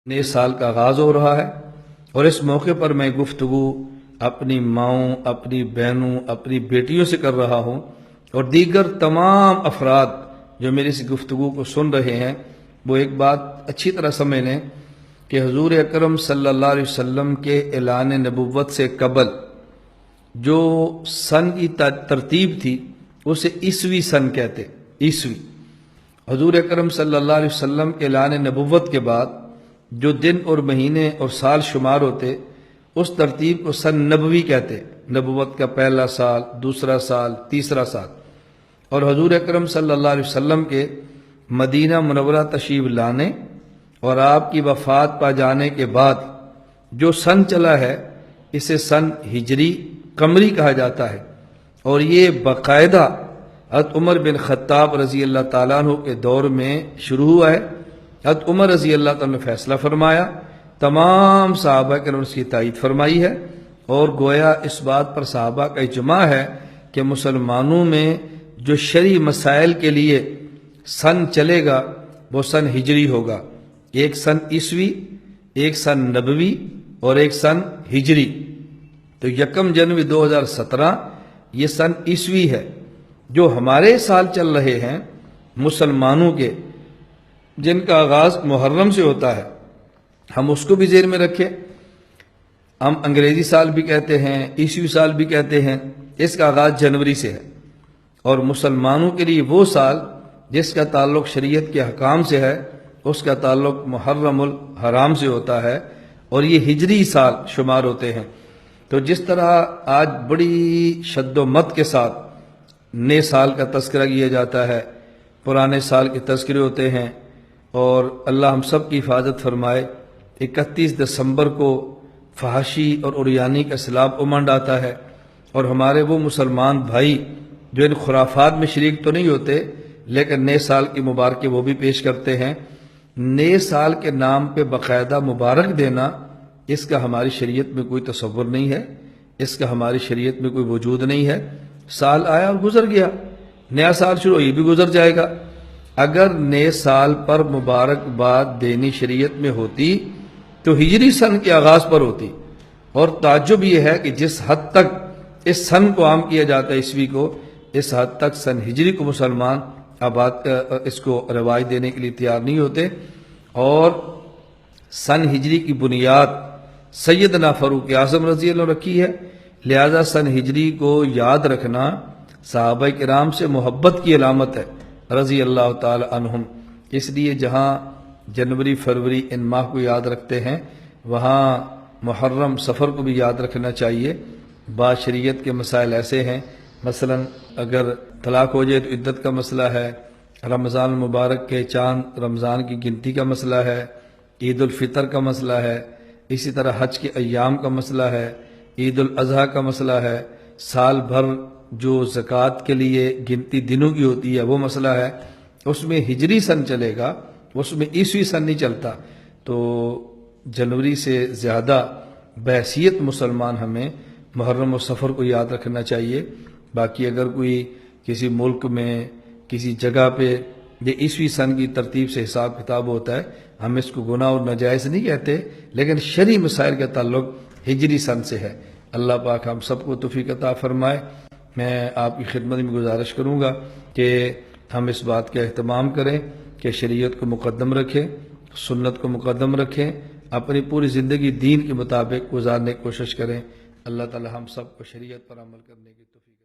نئے سال کا آغاز ہو رہا ہے اور اس موقع پر میں گفتگو اپنی ماؤں، اپنی بہنوں، اپنی بیٹیوں سے کر رہا ہوں اور دیگر تمام افراد جو میری اس گفتگو کو سن رہے ہیں وہ ایک بات اچھی طرح سمجھ لیں کہ حضور اکرم صلی اللہ علیہ وسلم کے اعلان نبوت سے قبل جو سن کی ترتیب تھی اسے عیسوی سن کہتے، عیسوی۔ حضور اکرم صلی اللہ علیہ وسلم کے اعلان نبوت کے بعد جو دن اور مہینے اور سال شمار ہوتے اس ترتیب کو سن نبوی کہتے، نبوت کا پہلا سال، دوسرا سال، تیسرا سال۔ اور حضور اکرم صلی اللہ علیہ وسلم کے مدینہ منورہ تشریف لانے اور آپ کی وفات پا جانے کے بعد جو سن چلا ہے اسے سن ہجری قمری کہا جاتا ہے، اور یہ باقاعدہ حضرت عمر بن خطاب رضی اللہ تعالیٰ عنہ کے دور میں شروع ہوا ہے۔ حضرت عمر رضی اللہ تعالیٰ نے فیصلہ فرمایا، تمام صحابہ کرام نے اس کی تائید فرمائی ہے، اور گویا اس بات پر صحابہ کا اجماع ہے کہ مسلمانوں میں جو شرعی مسائل کے لیے سن چلے گا وہ سن ہجری ہوگا، ایک سن عیسوی، ایک سن نبوی اور ایک سن ہجری۔ تو 1 جنوری 2017 یہ سن عیسوی ہے۔ جو ہمارے سال چل رہے ہیں مسلمانوں کے، جن کا آغاز محرم سے ہوتا ہے، ہم اس کو بھی ذہن میں رکھیں۔ ہم انگریزی سال بھی کہتے ہیں، عیسوی سال بھی کہتے ہیں، اس کا آغاز جنوری سے ہے، اور مسلمانوں کے لیے وہ سال جس کا تعلق شریعت کے احکام سے ہے اس کا تعلق محرم الحرام سے ہوتا ہے، اور یہ ہجری سال شمار ہوتے ہیں۔ تو جس طرح آج بڑی شد و مت کے ساتھ نئے سال کا تذکرہ کیا جاتا ہے، پرانے سال کے تذکرے ہوتے ہیں، اور اللہ ہم سب کی حفاظت فرمائے، 31 دسمبر کو فحاشی اور عریانی کا سیلاب امنڈ آتا ہے، اور ہمارے وہ مسلمان بھائی جو ان خرافات میں شریک تو نہیں ہوتے لیکن نئے سال کی مبارکیں وہ بھی پیش کرتے ہیں۔ نئے سال کے نام پہ باقاعدہ مبارک دینا، اس کا ہماری شریعت میں کوئی تصور نہیں ہے، اس کا ہماری شریعت میں کوئی وجود نہیں ہے۔ سال آیا اور گزر گیا، نیا سال شروع، یہ بھی گزر جائے گا۔ اگر نئے سال پر مبارکباد دینی شریعت میں ہوتی تو ہجری سن کے آغاز پر ہوتی، اور تعجب یہ ہے کہ جس حد تک اس سن کو عام کیا جاتا ہے عیسوی کو، اس حد تک سن ہجری کو مسلمان اس کو رواج دینے کے لیے تیار نہیں ہوتے۔ اور سن ہجری کی بنیاد سیدنا فاروق اعظم رضی اللہ عنہ رکھی ہے، لہذا سن ہجری کو یاد رکھنا صحابہ کرام سے محبت کی علامت ہے رضی اللہ تعالی عنہم۔ اس لیے جہاں جنوری، فروری ان ماہ کو یاد رکھتے ہیں، وہاں محرم، سفر کو بھی یاد رکھنا چاہیے۔ بعض شریعت کے مسائل ایسے ہیں، مثلا اگر طلاق ہو جائے تو عدت کا مسئلہ ہے، رمضان المبارک کے چاند رمضان کی گنتی کا مسئلہ ہے، عید الفطر کا مسئلہ ہے، اسی طرح حج کے ایام کا مسئلہ ہے، عید الاضحیٰ کا مسئلہ ہے، سال بھر جو زکوٰۃ کے لیے گنتی دنوں کی ہوتی ہے وہ مسئلہ ہے۔ اس میں ہجری سن چلے گا، اس میں عیسوی سن نہیں چلتا۔ تو جنوری سے زیادہ بحیثیت مسلمان ہمیں محرم و سفر کو یاد رکھنا چاہیے۔ باقی اگر کوئی کسی ملک میں کسی جگہ پہ یہ عیسوی سن کی ترتیب سے حساب کتاب ہوتا ہے، ہم اس کو گناہ اور ناجائز نہیں کہتے، لیکن شرعی مسائل کا تعلق ہجری سن سے ہے۔ اللہ پاک ہم سب کو توفیق عطا فرمائے۔ میں آپ کی خدمت میں گزارش کروں گا کہ ہم اس بات کا اہتمام کریں کہ شریعت کو مقدم رکھیں، سنت کو مقدم رکھیں، اپنی پوری زندگی دین کے مطابق گزارنے کی کوشش کریں۔ اللہ تعالی ہم سب کو شریعت پر عمل کرنے کی توفیق